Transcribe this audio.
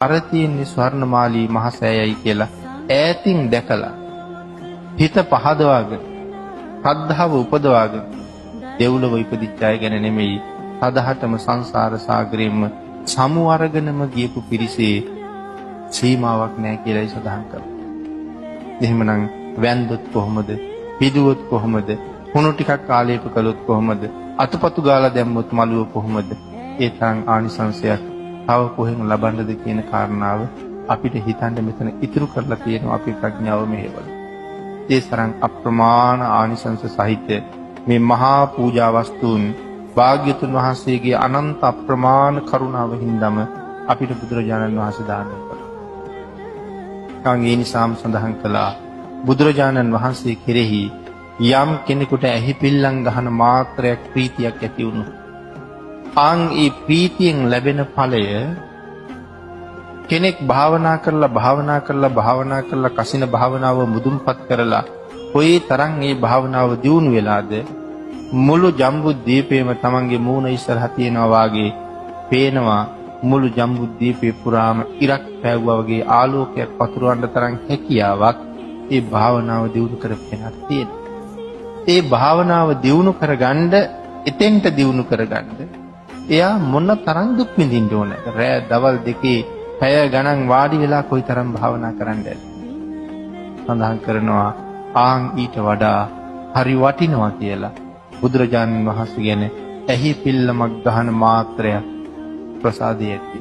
අර තියෙන්නේ ස්වර්ණමාලී මහසෑයයි කියලා ඈතින් දැකලා හිත පහදවාගෙන ශ්‍රද්ධාව උපදවාගෙන දෙව්ලොව ඉපදිච්ච අය ගැන නෙමෙයි සදහටම සංසාර සාගරෙම සමු අරගෙනම ගියපු පිරිසේ සීමාවක් නැහැ කියලායි සඳහන් කරන්නේ. එහෙමනම් වැන්දොත් කොහොමද? පිදුවොත් කොහොමද? හුණු ටිකක් ආලේප කළොත් කොහොමද? අතපතු ගාලා දැම්මොත් මළුව කොහොමද? ඒ තරම් ආනිසංසයක් තව කොහෙන් ලබන්නද කියන කාරණාව අපිට හිතන්න මෙතන ඉතුරු කරලා තියෙනවා අපේ ප්‍රඥාව මෙහෙවල. ඒ තරම් අප්‍රමාණ ආනිසංස සහිත මේ මහා පූජා වස්තුන් භාග්‍යතුන් වහන්සේගේ අනන්ත අප්‍රමාණ කරුණාව හින්දාම අපිට බුදුරජාණන් වහන්සේ දානය කළා. ඒ නිසාම සඳහන් කළා බුදුරජාණන් වහන්සේ කෙරෙහි යම් කෙනෙකුට ඇහි පිල්ලම් ගහන මාත්‍රයක් ප්‍රීතියක් ඇති වුණොත් ඒ ප්‍රීතියෙන් ලැබෙන ඵලය කෙනෙක් භාවනා කරලා කසින භාවනාව මුදුන්පත් කරලා කොයි තරම් මේ භාවනාව දියුණු වෙලාද මුළු ජම්බුද්වීපයම තමන්ගේ මූණ ඉස්සරහ තියනවා වාගේ පේනවා. මුළු ජම්බුද්වීපේ පුරාම ඉරක් පැවුවා වගේ ආලෝකයක් පතුරවන්න තරම් හැකියාවක් ඒ භාවනාව දියුණු කරගෙන තියෙනවා. ඒ භාවනාව දියුණු කරගන්න එතෙන්ට දියුණු කරගන්න එයා මොන තරම් දුක් විඳින්න ඕනද? රෑ දවල් දෙකේ පැය ගණන් වාඩි වෙලා කොයි තරම් භාවනා කරන්නද? සඳහන් කරනවා ඊට වඩා හරි වටිනවා කියලා බුදුරජාණන් වහන්සේ ගැන ඇහි පිල්ලමක් ගහන මාත්‍රයක් ප්‍රසාදය ඇති.